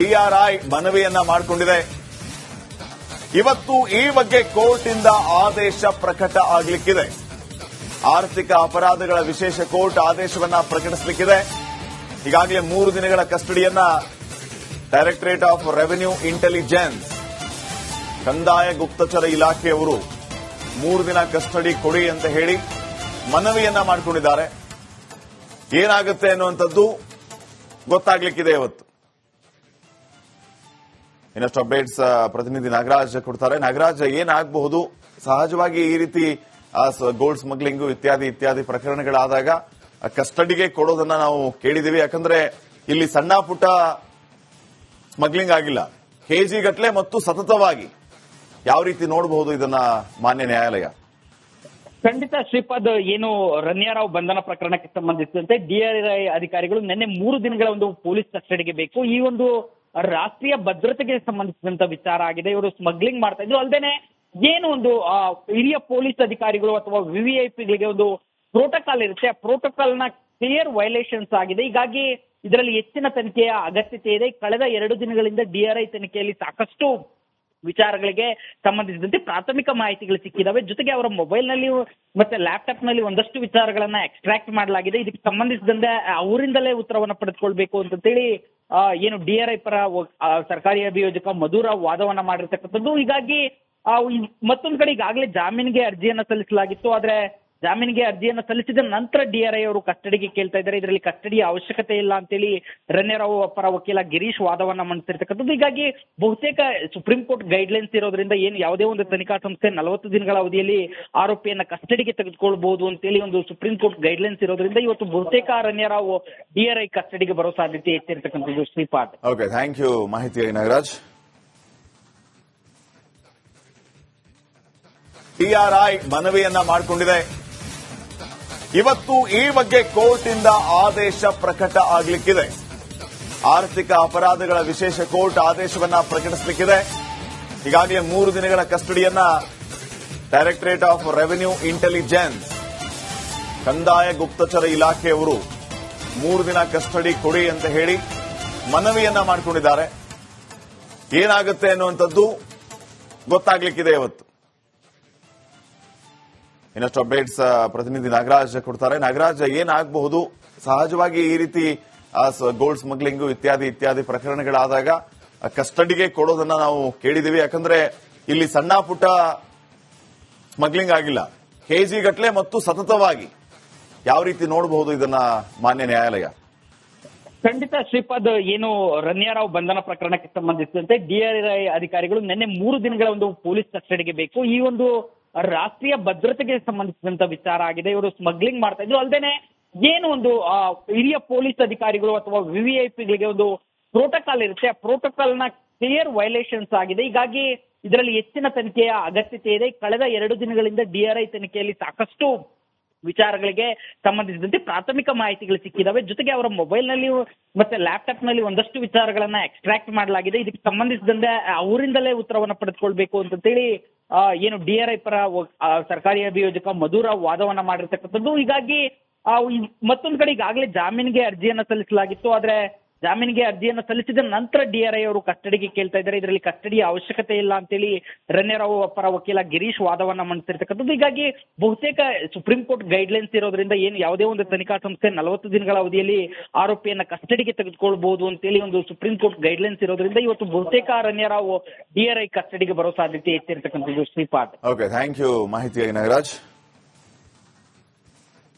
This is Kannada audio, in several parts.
ಪಿಆರ್ಐ ಮನವಿಯನ್ನ ಮಾಡಿಕೊಂಡಿದೆ. ಇವತ್ತು ಈ ಬಗ್ಗೆ ಕೋರ್ಟ್ ಇಂದ ಆದೇಶ ಪ್ರಕಟ ಆಗಲಿಕ್ಕಿದೆ. ಆರ್ಥಿಕ ಅಪರಾಧಗಳ ವಿಶೇಷ ಕೋರ್ಟ್ ಆದೇಶವನ್ನ ಪ್ರಕಟಿಸಲಿಕ್ಕಿದೆ. ಈಗಾಗಲೇ 3 ದಿನಗಳ ಕಸ್ಟಡಿಯನ್ನ ಡೈರೆಕ್ಟರೇಟ್ ಆಫ್ ರೆವಿನ್ಯೂ ಇಂಟೆಲಿಜೆನ್ಸ್ ಕಂದಾಯ ಗುಪ್ತಚರ ಇಲಾಖೆಯವರು 3 ದಿನ ಕಸ್ಟಡಿ ಕೊಡಿ ಅಂತ ಹೇಳಿ ಮನವಿಯನ್ನ ಮಾಡಿಕೊಂಡಿದ್ದಾರೆ. ಏನಾಗುತ್ತೆ ಅನ್ನುವಂಥದ್ದು ಗೊತ್ತಾಗ್ಲಿಕ್ಕಿದೆ ಇವತ್ತು. ಇನ್ನಷ್ಟು ಅಪ್ಡೇಟ್ಸ್ ಪ್ರತಿನಿಧಿ ನಾಗರಾಜ್ ಕೊಡ್ತಾರೆ. ನಾಗರಾಜ್, ಏನಾಗಬಹುದು? ಸಹಜವಾಗಿ ಈ ರೀತಿ ಗೋಲ್ಡ್ ಸ್ಮಗ್ಲಿಂಗು ಇತ್ಯಾದಿ ಪ್ರಕರಣಗಳಾದಾಗ ಕಸ್ಟಡಿಗೆ ಕೊಡೋದನ್ನ ನಾವು ಕೇಳಿದೀವಿ. ಯಾಕಂದ್ರೆ ಇಲ್ಲಿ ಸಣ್ಣ ಪುಟ್ಟ ಸ್ಮಗ್ಲಿಂಗ್ ಆಗಿಲ್ಲ, ಕೆಜಿ ಗಟ್ಟಲೆ ಮತ್ತು ಸತತವಾಗಿ. ಯಾವ ರೀತಿ ನೋಡಬಹುದು ಇದನ್ನ ಮಾನ್ಯ ನ್ಯಾಯಾಲಯ? ಖಂಡಿತ ಶ್ರೀಪಾದ್, ಏನು ರನ್ಯಾರಾವ್ ಬಂಧನ ಪ್ರಕರಣಕ್ಕೆ ಸಂಬಂಧಿಸಿದಂತೆ ಡಿಆರ್ಐ ಅಧಿಕಾರಿಗಳು ನಿನ್ನೆ 3 ದಿನಗಳ ಒಂದು ಪೊಲೀಸ್ ಕಸ್ಟಡಿಗೆ ಬೇಕು. ಈ ಒಂದು ರಾಷ್ಟ್ರೀಯ ಭದ್ರತೆಗೆ ಸಂಬಂಧಿಸಿದಂತ ವಿಚಾರ ಆಗಿದೆ. ಇವರು ಸ್ಮಗ್ಲಿಂಗ್ ಮಾಡ್ತಾ ಇದ್ರು. ಅಲ್ಲದೆ ಏನು ಒಂದು ಹಿರಿಯ ಪೊಲೀಸ್ ಅಧಿಕಾರಿಗಳು ಅಥವಾ ವಿವಿಐಪಿಗಳಿಗೆ ಒಂದು ಪ್ರೋಟೋಕಾಲ್ ಇರುತ್ತೆ, ಆ ಪ್ರೋಟೋಕಾಲ್ ನ ಕ್ಲಿಯರ್ ವೈಲೇಷನ್ಸ್ ಆಗಿದೆ. ಹೀಗಾಗಿ ಇದರಲ್ಲಿ ಹೆಚ್ಚಿನ ತನಿಖೆಯ ಅಗತ್ಯತೆ ಇದೆ. ಕಳೆದ 2 ದಿನಗಳಿಂದ ಡಿಆರ್ಐ ತನಿಖೆಯಲ್ಲಿ ಸಾಕಷ್ಟು ವಿಚಾರಗಳಿಗೆ ಸಂಬಂಧಿಸಿದಂತೆ ಪ್ರಾಥಮಿಕ ಮಾಹಿತಿಗಳು ಸಿಕ್ಕಿದಾವೆ. ಜೊತೆಗೆ ಅವರ ಮೊಬೈಲ್ ನಲ್ಲಿ ಮತ್ತೆ ಲ್ಯಾಪ್ಟಾಪ್ ನಲ್ಲಿ ಒಂದಷ್ಟು ವಿಚಾರಗಳನ್ನ ಎಕ್ಸ್ಟ್ರಾಕ್ಟ್ ಮಾಡಲಾಗಿದೆ. ಇದಕ್ಕೆ ಸಂಬಂಧಿಸಿದಂತೆ ಅವರಿಂದಲೇ ಉತ್ತರವನ್ನ ಪಡೆದುಕೊಳ್ಬೇಕು ಅಂತೇಳಿ ಏನು ಡಿಆರ್ಐ ಪರ ಸರ್ಕಾರಿ ಅಭಿಯೋಜಕ ಮಧುರಾವ್ ವಾದವನ್ನ ಮಾಡಿರ್ತಕ್ಕಂಥದ್ದು. ಹೀಗಾಗಿ ಮತ್ತೊಂದು ಕಡೆ ಈಗಾಗಲೇ ಜಾಮೀನಿಗೆ ಅರ್ಜಿಯನ್ನ ಸಲ್ಲಿಸಲಾಗಿತ್ತು. ಆದ್ರೆ ಜಾಮೀನಿಗೆ ಅರ್ಜಿಯನ್ನು ಸಲ್ಲಿಸಿದ ನಂತರ ಡಿಆರ್ಐ ಅವರು ಕಸ್ಟಡಿಗೆ ಕೇಳ್ತಾ ಇದ್ದಾರೆ. ಇದರಲ್ಲಿ ಕಸ್ಟಡಿಯ ಅವಶ್ಯಕತೆ ಇಲ್ಲ ಅಂತೇಳಿ ರನ್ಯಾರಾವ್ ಪರ ವಕೀಲ ಗಿರೀಶ್ ವಾದವನ್ನ ಮಂಡಿಸಿರ್ತಕ್ಕಂಥದ್ದು. ಹೀಗಾಗಿ ಬಹುತೇಕ ಸುಪ್ರೀಂ ಕೋರ್ಟ್ ಗೈಡ್ಲೈನ್ಸ್ ಇರೋದ್ರಿಂದ ಏನು ಯಾವುದೇ ಒಂದು ತನಿಖಾ ಸಂಸ್ಥೆ 40 ದಿನಗಳ ಅವಧಿಯಲ್ಲಿ ಆರೋಪಿಯನ್ನ ಕಸ್ಟಡಿಗೆ ತೆಗೆದುಕೊಳ್ಬಹುದು ಅಂತೇಳಿ ಒಂದು ಸುಪ್ರೀಂ ಕೋರ್ಟ್ ಗೈಡ್ಲೈನ್ಸ್ ಇರೋದ್ರಿಂದ ಇವತ್ತು ಬಹುತೇಕ ರನ್ಯಾರಾವ್ ಡಿಆರ್ಐ ಕಸ್ಟಡಿಗೆ ಬರೋ ಸಾಧ್ಯತೆ ಹೆಚ್ಚಿರ್ತಕ್ಕಂಥದ್ದು. ಶ್ರೀಪಾದ್, ಓಕೆ, ಥ್ಯಾಂಕ್ ಯು ಮಾಹಿತಿ ನಾಗರಾಜ್. ಪಿಆರ್ಐ ಮನವಿಯನ್ನ ಮಾಡಿಕೊಂಡಿದೆ. ಇವತ್ತು ಈ ಬಗ್ಗೆ ಕೋರ್ಟ್ ಇಂದ ಆದೇಶ ಪ್ರಕಟ ಆಗಲಿಕ್ಕಿದೆ. ಆರ್ಥಿಕ ಅಪರಾಧಗಳ ವಿಶೇಷ ಕೋರ್ಟ್ ಆದೇಶವನ್ನ ಪ್ರಕಟಿಸಲಿಕ್ಕಿದೆ. ಈಗಾಗಲೇ 3 ದಿನಗಳ ಕಸ್ಟಡಿಯನ್ನ ಡೈರೆಕ್ಟರೇಟ್ ಆಫ್ ರೆವಿನ್ಯೂ ಇಂಟೆಲಿಜೆನ್ಸ್ ಕಂದಾಯ ಗುಪ್ತಚರ ಇಲಾಖೆಯವರು 3 ದಿನ ಕಸ್ಟಡಿ ಕೊಡಿ ಅಂತ ಹೇಳಿ ಮನವಿಯನ್ನ ಮಾಡಿಕೊಂಡಿದ್ದಾರೆ. ಏನಾಗುತ್ತೆ ಅನ್ನುವಂಥದ್ದು ಗೊತ್ತಾಗ್ಲಿಕ್ಕಿದೆ ಇವತ್ತು. ಇನ್ನಷ್ಟು ಅಪ್ಡೇಟ್ಸ್ ಪ್ರತಿನಿಧಿ ನಾಗರಾಜ್ ಕೊಡ್ತಾರೆ. ನಾಗರಾಜ್, ಏನಾಗಬಹುದು? ಸಹಜವಾಗಿ ಈ ರೀತಿ ಗೋಲ್ಡ್ ಸ್ಮಗ್ಲಿಂಗು ಇತ್ಯಾದಿ ಪ್ರಕರಣಗಳಾದಾಗ ಕಸ್ಟಡಿಗೆ ಕೊಡೋದನ್ನ ನಾವು ಕೇಳಿದೀವಿ. ಯಾಕಂದ್ರೆ ಇಲ್ಲಿ ಸಣ್ಣ ಪುಟ್ಟ ಸ್ಮಗ್ಲಿಂಗ್ ಆಗಿಲ್ಲ, ಕೆಜಿ ಗಟ್ಟಲೆ ಮತ್ತು ಸತತವಾಗಿ. ಯಾವ ರೀತಿ ನೋಡಬಹುದು ಇದನ್ನ ಮಾನ್ಯ ನ್ಯಾಯಾಲಯ? ಖಂಡಿತ ಶ್ರೀಪಾದ್, ಏನು ರನ್ಯಾರಾವ್ ಬಂಧನ ಪ್ರಕರಣಕ್ಕೆ ಸಂಬಂಧಿಸಿದಂತೆ ಡಿಆರ್ಐ ಅಧಿಕಾರಿಗಳು ನಿನ್ನೆ 3 ದಿನಗಳ ಒಂದು ಪೊಲೀಸ್ ಕಸ್ಟಡಿಗೆ ಬೇಕು. ಈ ಒಂದು ರಾಷ್ಟ್ರೀಯ ಭದ್ರತೆಗೆ ಸಂಬಂಧಿಸಿದಂತ ವಿಚಾರ ಆಗಿದೆ. ಇವರು ಸ್ಮಗ್ಲಿಂಗ್ ಮಾಡ್ತಾ ಇದ್ರು. ಅಲ್ಲದೆ ಏನು ಒಂದು ಹಿರಿಯ ಪೊಲೀಸ್ ಅಧಿಕಾರಿಗಳು ಅಥವಾ ವಿವಿಐಪಿಗಳಿಗೆ ಒಂದು ಪ್ರೋಟೋಕಾಲ್ ಇರುತ್ತೆ, ಆ ಪ್ರೋಟೋಕಾಲ್ ನ ಕ್ಲಿಯರ್ ವೈಲೇಷನ್ಸ್ ಆಗಿದೆ. ಹೀಗಾಗಿ ಇದರಲ್ಲಿ ಹೆಚ್ಚಿನ ತನಿಖೆಯ ಅಗತ್ಯತೆ ಇದೆ. ಕಳೆದ 2 ದಿನಗಳಿಂದ ಡಿಆರ್ಐ ತನಿಖೆಯಲ್ಲಿ ಸಾಕಷ್ಟು ವಿಚಾರಗಳಿಗೆ ಸಂಬಂಧಿಸಿದಂತೆ ಪ್ರಾಥಮಿಕ ಮಾಹಿತಿಗಳು ಸಿಕ್ಕಿದಾವೆ. ಜೊತೆಗೆ ಅವರ ಮೊಬೈಲ್ ನಲ್ಲಿ ಮತ್ತೆ ಲ್ಯಾಪ್ಟಾಪ್ ನಲ್ಲಿ ಒಂದಷ್ಟು ವಿಚಾರಗಳನ್ನ ಎಕ್ಸ್ಟ್ರಾಕ್ಟ್ ಮಾಡಲಾಗಿದೆ. ಇದಕ್ಕೆ ಸಂಬಂಧಿಸಿದಂತೆ ಅವರಿಂದಲೇ ಉತ್ತರವನ್ನ ಪಡೆದುಕೊಳ್ಬೇಕು ಅಂತೇಳಿ ಏನು ಡಿಆರ್ಐ ಪರ ಸರ್ಕಾರಿ ಅಭಿಯೋಜಕ ಮಧುರಾವ್ ವಾದವನ್ನ ಮಾಡಿರ್ತಕ್ಕಂಥದ್ದು. ಹೀಗಾಗಿ ಮತ್ತೊಂದು ಕಡೆ ಈಗಾಗಲೇ ಜಾಮೀನಿಗೆ ಅರ್ಜಿಯನ್ನ ಸಲ್ಲಿಸಲಾಗಿತ್ತು. ಆದ್ರೆ ಜಾಮೀನಿಗೆ ಅರ್ಜಿಯನ್ನು ಸಲ್ಲಿಸಿದ ನಂತರ ಡಿಆರ್ಐ ಅವರು ಕಸ್ಟಡಿಗೆ ಕೇಳ್ತಾ ಇದ್ದಾರೆ. ಇದರಲ್ಲಿ ಕಸ್ಟಡಿಯ ಅವಶ್ಯಕತೆ ಇಲ್ಲ ಅಂತೇಳಿ ರನ್ಯಾರಾವ್ ಪರ ವಕೀಲ ಗಿರೀಶ್ ವಾದವನ್ನ ಮಂಡಿಸಿರ್ತಕ್ಕಂಥದ್ದು. ಹೀಗಾಗಿ ಬಹುತೇಕ ಸುಪ್ರೀಂ ಕೋರ್ಟ್ ಗೈಡ್ಲೈನ್ಸ್ ಇರೋದ್ರಿಂದ ಏನು ಯಾವುದೇ ಒಂದು ತನಿಖಾ ಸಂಸ್ಥೆ 40 ದಿನಗಳ ಅವಧಿಯಲ್ಲಿ ಆರೋಪಿಯನ್ನ ಕಸ್ಟಡಿಗೆ ತೆಗೆದುಕೊಳ್ಬಹುದು ಅಂತೇಳಿ ಒಂದು ಸುಪ್ರೀಂ ಕೋರ್ಟ್ ಗೈಡ್ಲೈನ್ಸ್ ಇರೋದ್ರಿಂದ ಇವತ್ತು ಬಹುತೇಕ ರನ್ಯಾರಾವ್ ಡಿಆರ್ಐ ಕಸ್ಟಡಿಗೆ ಬರೋ ಸಾಧ್ಯತೆ ಹೆಚ್ಚಿರ್ತಕ್ಕಂಥದ್ದು. ಶ್ರೀಪಾದ್, ಓಕೆ, ಥ್ಯಾಂಕ್ ಯು ಮಾಹಿತಿ ನಾಗರಾಜ್.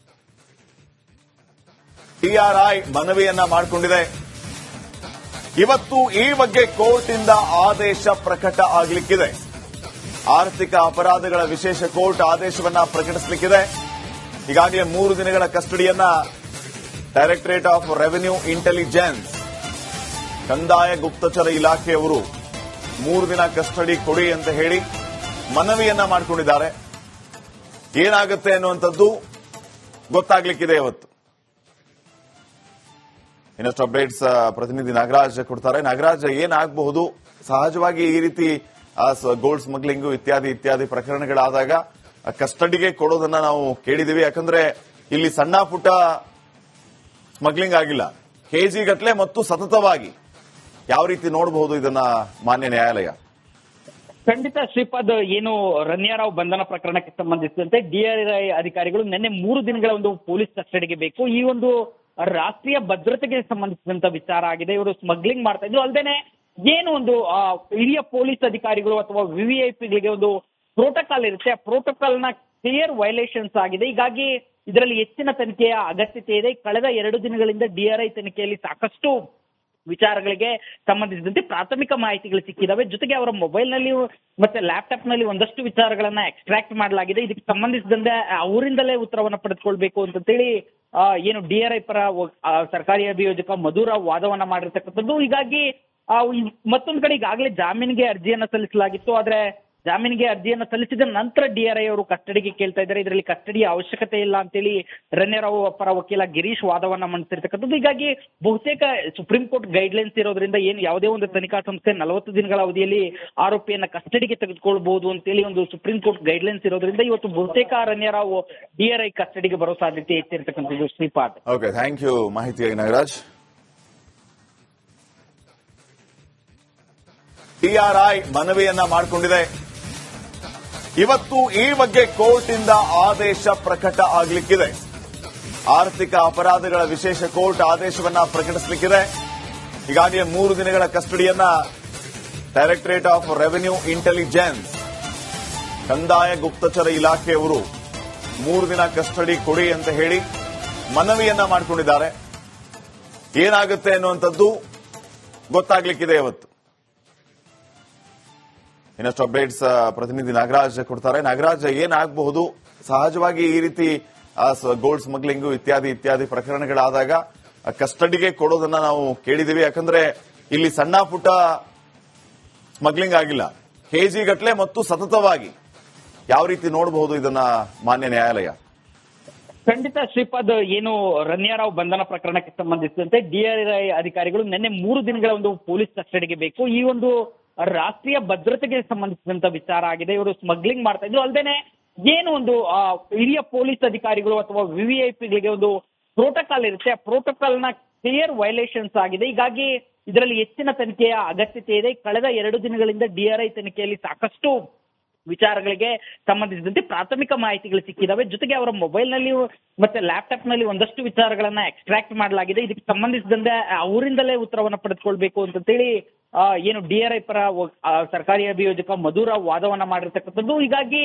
ಪಿಆರ್ಐ ಮನವಿಯನ್ನ ಮಾಡಿಕೊಂಡಿದೆ. ಇವತ್ತು ಈ ಬಗ್ಗೆ ಕೋರ್ಟ್ ಇಂದ ಆದೇಶ ಪ್ರಕಟ ಆಗಲಿಕ್ಕಿದೆ. ಆರ್ಥಿಕ ಅಪರಾಧಗಳ ವಿಶೇಷ ಕೋರ್ಟ್ ಆದೇಶವನ್ನ ಪ್ರಕಟಿಸಲಿಕ್ಕಿದೆ. ಈಗಾಗಲೇ 3 ದಿನಗಳ ಕಸ್ಟಡಿಯನ್ನ ಡೈರೆಕ್ಟರೇಟ್ ಆಫ್ ರೆವಿನ್ಯೂ ಇಂಟೆಲಿಜೆನ್ಸ್ ಕಂದಾಯ ಗುಪ್ತಚರ ಇಲಾಖೆಯವರು 3 ದಿನ ಕಸ್ಟಡಿ ಕೊಡಿ ಅಂತ ಹೇಳಿ ಮನವಿಯನ್ನ ಮಾಡಿಕೊಂಡಿದ್ದಾರೆ. ಏನಾಗುತ್ತೆ ಅನ್ನುವಂಥದ್ದು ಗೊತ್ತಾಗ್ಲಿಕ್ಕಿದೆ ಇವತ್ತು. ಇನ್ನಷ್ಟು ಅಪ್ಡೇಟ್ಸ್ ಪ್ರತಿನಿಧಿ ನಾಗರಾಜ್ ಕೊಡ್ತಾರೆ. ನಾಗರಾಜ್, ಏನಾಗಬಹುದು? ಸಹಜವಾಗಿ ಈ ರೀತಿ ಗೋಲ್ಡ್ ಸ್ಮಗ್ಲಿಂಗು ಇತ್ಯಾದಿ ಪ್ರಕರಣಗಳಾದಾಗ ಕಸ್ಟಡಿಗೆ ಕೊಡೋದನ್ನ ನಾವು ಕೇಳಿದೀವಿ. ಯಾಕಂದ್ರೆ ಇಲ್ಲಿ ಸಣ್ಣ ಪುಟ್ಟ ಸ್ಮಗ್ಲಿಂಗ್ ಆಗಿಲ್ಲ, ಕೆಜಿ ಗಟ್ಟಲೆ ಮತ್ತು ಸತತವಾಗಿ. ಯಾವ ರೀತಿ ನೋಡಬಹುದು ಇದನ್ನ ಮಾನ್ಯ ನ್ಯಾಯಾಲಯ? ಖಂಡಿತ ಶ್ರೀಪಾದ್, ಏನು ರನ್ಯಾರಾವ್ ಬಂಧನ ಪ್ರಕರಣಕ್ಕೆ ಸಂಬಂಧಿಸಿದಂತೆ ಡಿಆರ್ಐ ಅಧಿಕಾರಿಗಳು ನಿನ್ನೆ 3 ದಿನಗಳ ಒಂದು ಪೊಲೀಸ್ ಕಸ್ಟಡಿಗೆ ಬೇಕು. ಈ ಒಂದು ರಾಷ್ಟ್ರೀಯ ಭದ್ರತೆಗೆ ಸಂಬಂಧಿಸಿದಂತ ವಿಚಾರ ಆಗಿದೆ. ಇವರು ಸ್ಮಗ್ಲಿಂಗ್ ಮಾಡ್ತಾ ಇದ್ರು. ಅಲ್ಲದೆ ಏನು ಒಂದು ಹಿರಿಯ ಪೊಲೀಸ್ ಅಧಿಕಾರಿಗಳು ಅಥವಾ ವಿವಿಐಪಿಗಳಿಗೆ ಒಂದು ಪ್ರೋಟೋಕಾಲ್ ಇರುತ್ತೆ, ಆ ಪ್ರೋಟೋಕಾಲ್ ನ ಕ್ಲಿಯರ್ ವೈಲೇಷನ್ಸ್ ಆಗಿದೆ. ಹೀಗಾಗಿ ಇದರಲ್ಲಿ ಹೆಚ್ಚಿನ ತನಿಖೆಯ ಅಗತ್ಯತೆ ಇದೆ. ಕಳೆದ 2 ದಿನಗಳಿಂದ ಡಿಆರ್ಐ ತನಿಖೆಯಲ್ಲಿ ಸಾಕಷ್ಟು ವಿಚಾರಗಳಿಗೆ ಸಂಬಂಧಿಸಿದಂತೆ ಪ್ರಾಥಮಿಕ ಮಾಹಿತಿಗಳು ಸಿಕ್ಕಿದಾವೆ. ಜೊತೆಗೆ ಅವರ ಮೊಬೈಲ್ ನಲ್ಲಿ ಮತ್ತೆ ಲ್ಯಾಪ್ಟಾಪ್ ನಲ್ಲಿ ಒಂದಷ್ಟು ವಿಚಾರಗಳನ್ನ ಎಕ್ಸ್ಟ್ರಾಕ್ಟ್ ಮಾಡಲಾಗಿದೆ. ಇದಕ್ಕೆ ಸಂಬಂಧಿಸಿದಂತೆ ಅವರಿಂದಲೇ ಉತ್ತರವನ್ನ ಪಡೆದುಕೊಳ್ಬೇಕು ಅಂತೇಳಿ ಏನು ಡಿಆರ್ಐ ಪರ ಸರ್ಕಾರಿ ಅಭಿಯೋಜಕ ಮಧುರಾವ್ ವಾದವನ್ನ ಮಾಡಿರ್ತಕ್ಕಂಥದ್ದು. ಹೀಗಾಗಿ ಮತ್ತೊಂದು ಕಡೆ ಈಗಾಗಲೇ ಜಾಮೀನಿಗೆ ಅರ್ಜಿಯನ್ನ ಸಲ್ಲಿಸಲಾಗಿತ್ತು. ಆದ್ರೆ ಜಾಮೀನಿಗೆ ಅರ್ಜಿಯನ್ನು ಸಲ್ಲಿಸಿದ ನಂತರ ಡಿಆರ್ಐ ಅವರು ಕಸ್ಟಡಿಗೆ ಕೇಳ್ತಾ ಇದ್ದಾರೆ. ಇದರಲ್ಲಿ ಕಸ್ಟಡಿಯ ಅವಶ್ಯಕತೆ ಇಲ್ಲ ಅಂತೇಳಿ ರನ್ಯಾರಾವ್ ಪರ ವಕೀಲ ಗಿರೀಶ್ ವಾದವನ್ನ ಮಂಡಿಸಿರ್ತಕ್ಕಂಥದ್ದು. ಹೀಗಾಗಿ ಬಹುತೇಕ ಸುಪ್ರೀಂ ಕೋರ್ಟ್ ಗೈಡ್ಲೈನ್ಸ್ ಇರೋದ್ರಿಂದ ಏನು ಯಾವುದೇ ಒಂದು ತನಿಖಾ ಸಂಸ್ಥೆ 40 ದಿನಗಳ ಅವಧಿಯಲ್ಲಿ ಆರೋಪಿಯನ್ನ ಕಸ್ಟಡಿಗೆ ತೆಗೆದುಕೊಳ್ಬಹುದು ಅಂತೇಳಿ ಒಂದು ಸುಪ್ರೀಂ ಕೋರ್ಟ್ ಗೈಡ್ಲೈನ್ಸ್ ಇರೋದ್ರಿಂದ ಇವತ್ತು ಬಹುತೇಕ ರನ್ಯಾರಾವ್ ಡಿಆರ್ಐ ಕಸ್ಟಡಿಗೆ ಬರೋ ಸಾಧ್ಯತೆ ಹೆಚ್ಚಿರ್ತಕ್ಕಂಥದ್ದು. ಶ್ರೀಪಾದ್, ಓಕೆ, ಥ್ಯಾಂಕ್ ಯು ಮಾಹಿತಿಯಾಗಿ ನಾಗರಾಜ್. ಟಿಆರ್ಐ ಮನವಿಯನ್ನ ಮಾಡಿಕೊಂಡಿದೆ. ಇವತ್ತು ಈ ಬಗ್ಗೆ ಕೋರ್ಟ್ ಇಂದ ಆದೇಶ ಪ್ರಕಟ ಆಗಲಿಕ್ಕಿದೆ. ಆರ್ಥಿಕ ಅಪರಾಧಗಳ ವಿಶೇಷ ಕೋರ್ಟ್ ಆದೇಶವನ್ನ ಪ್ರಕಟಿಸಲಿಕ್ಕಿದೆ. ಈಗಾಗಲೇ 3 ದಿನಗಳ ಕಸ್ಟಡಿಯನ್ನ ಡೈರೆಕ್ಟರೇಟ್ ಆಫ್ ರೆವಿನ್ಯೂ ಇಂಟೆಲಿಜೆನ್ಸ್ ಕಂದಾಯ ಗುಪ್ತಚರ ಇಲಾಖೆಯವರು 3 ದಿನ ಕಸ್ಟಡಿ ಕೊಡಿ ಅಂತ ಹೇಳಿ ಮನವಿಯನ್ನ ಮಾಡಿಕೊಂಡಿದ್ದಾರೆ. ಏನಾಗುತ್ತೆ ಅನ್ನುವಂಥದ್ದು ಗೊತ್ತಾಗ್ಲಿಕ್ಕಿದೆ ಇವತ್ತು. ಇನ್ನಷ್ಟು ಅಪ್ಡೇಟ್ಸ್ ಪ್ರತಿನಿಧಿ ನಾಗರಾಜ್ ಕೊಡ್ತಾರೆ. ನಾಗರಾಜ್, ಏನಾಗಬಹುದು? ಸಹಜವಾಗಿ ಈ ರೀತಿ ಗೋಲ್ಡ್ ಸ್ಮಗ್ಲಿಂಗ್ ಇತ್ಯಾದಿ ಪ್ರಕರಣಗಳಾದಾಗ ಕಸ್ಟಡಿಗೆ ಕೊಡೋದನ್ನ ನಾವು ಕೇಳಿದೀವಿ. ಯಾಕಂದ್ರೆ ಇಲ್ಲಿ ಸಣ್ಣ ಪುಟ್ಟ ಸ್ಮಗ್ಲಿಂಗ್ ಆಗಿಲ್ಲ, ಕೆಜಿ ಗಟ್ಟಲೆ ಮತ್ತು ಸತತವಾಗಿ. ಯಾವ ರೀತಿ ನೋಡಬಹುದು ಇದನ್ನ ಮಾನ್ಯ ನ್ಯಾಯಾಲಯ? ಖಂಡಿತ ಶ್ರೀಪಾದ್, ಏನು ರನ್ಯಾರಾವ್ ಬಂಧನ ಪ್ರಕರಣಕ್ಕೆ ಸಂಬಂಧಿಸಿದಂತೆ ಡಿಆರ್ಐ ಅಧಿಕಾರಿಗಳು ನಿನ್ನೆ 3 ದಿನಗಳ ಒಂದು ಪೊಲೀಸ್ ಕಸ್ಟಡಿಗೆ ಬೇಕು. ಈ ಒಂದು ರಾಷ್ಟ್ರೀಯ ಭದ್ರತೆಗೆ ಸಂಬಂಧಿಸಿದಂತ ವಿಚಾರ ಆಗಿದೆ. ಇವರು ಸ್ಮಗ್ಲಿಂಗ್ ಮಾಡ್ತಾ ಇದ್ರು. ಅಲ್ಲದೆ ಏನು ಒಂದು ಹಿರಿಯ ಪೊಲೀಸ್ ಅಧಿಕಾರಿಗಳು ಅಥವಾ ವಿವಿಐಪಿಗಳಿಗೆ ಒಂದು ಪ್ರೋಟೋಕಾಲ್ ಇರುತ್ತೆ, ಆ ಪ್ರೋಟೋಕಾಲ್ ನ ಕ್ಲಿಯರ್ ವೈಲೇಷನ್ಸ್ ಆಗಿದೆ. ಹೀಗಾಗಿ ಇದರಲ್ಲಿ ಹೆಚ್ಚಿನ ತನಿಖೆಯ ಅಗತ್ಯತೆ ಇದೆ. ಕಳೆದ 2 ದಿನಗಳಿಂದ ಡಿಆರ್ಐ ತನಿಖೆಯಲ್ಲಿ ಸಾಕಷ್ಟು ವಿಚಾರಗಳಿಗೆ ಸಂಬಂಧಿಸಿದಂತೆ ಪ್ರಾಥಮಿಕ ಮಾಹಿತಿಗಳು ಸಿಕ್ಕಿದಾವೆ. ಜೊತೆಗೆ ಅವರ ಮೊಬೈಲ್ ನಲ್ಲಿ ಮತ್ತೆ ಲ್ಯಾಪ್ಟಾಪ್ ನಲ್ಲಿ ಒಂದಷ್ಟು ವಿಚಾರಗಳನ್ನ ಎಕ್ಸ್ಟ್ರಾಕ್ಟ್ ಮಾಡಲಾಗಿದೆ. ಇದಕ್ಕೆ ಸಂಬಂಧಿಸಿದಂತೆ ಅವರಿಂದಲೇ ಉತ್ತರವನ್ನ ಪಡೆದುಕೊಳ್ಬೇಕು ಅಂತೇಳಿ ಏನು ಡಿಆರ್ಐ ಪರ ಸರ್ಕಾರಿ ಅಭಿಯೋಜಕ ಮಧುರಾವ್ ವಾದವನ್ನ ಮಾಡಿರ್ತಕ್ಕಂಥದ್ದು. ಹೀಗಾಗಿ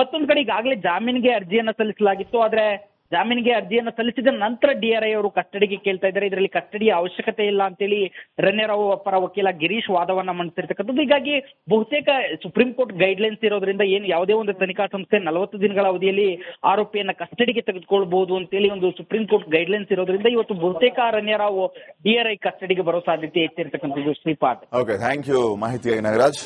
ಮತ್ತೊಂದು ಕಡೆ ಈಗಾಗಲೇ ಜಾಮೀನಿಗೆ ಅರ್ಜಿಯನ್ನ ಸಲ್ಲಿಸಲಾಗಿತ್ತು. ಆದ್ರೆ ಜಾಮೀನಿಗೆ ಅರ್ಜಿಯನ್ನು ಸಲ್ಲಿಸಿದ ನಂತರ ಡಿಆರ್ಐ ಅವರು ಕಸ್ಟಡಿಗೆ ಕೇಳ್ತಾ ಇದ್ದಾರೆ. ಇದರಲ್ಲಿ ಕಸ್ಟಡಿಯ ಅವಶ್ಯಕತೆ ಇಲ್ಲ ಅಂತೇಳಿ ರನ್ಯಾರಾವ್ ಪರ ವಕೀಲ ಗಿರೀಶ್ ವಾದವನ್ನ ಮಂಡಿಸಿರ್ತಕ್ಕಂಥದ್ದು. ಹೀಗಾಗಿ ಬಹುತೇಕ ಸುಪ್ರೀಂ ಕೋರ್ಟ್ ಗೈಡ್ಲೈನ್ಸ್ ಇರೋದ್ರಿಂದ ಏನು ಯಾವುದೇ ಒಂದು ತನಿಖಾ ಸಂಸ್ಥೆ 40 ದಿನಗಳ ಅವಧಿಯಲ್ಲಿ ಆರೋಪಿಯನ್ನ ಕಸ್ಟಡಿಗೆ ತೆಗೆದುಕೊಳ್ಬಹುದು ಅಂತೇಳಿ ಒಂದು ಸುಪ್ರೀಂ ಕೋರ್ಟ್ ಗೈಡ್ಲೈನ್ಸ್ ಇರೋದ್ರಿಂದ ಇವತ್ತು ಬಹುತೇಕ ರನ್ಯಾರಾವ್ ಡಿಆರ್ಐ ಕಸ್ಟಡಿಗೆ ಬರೋ ಸಾಧ್ಯತೆ ಹೆಚ್ಚಿರ್ತಕ್ಕಂಥದ್ದು. ಶ್ರೀಪಾದ್, ಓಕೆ, ಥ್ಯಾಂಕ್ ಯು ಮಾಹಿತಿಯಾಗಿ ನಾಗರಾಜ್.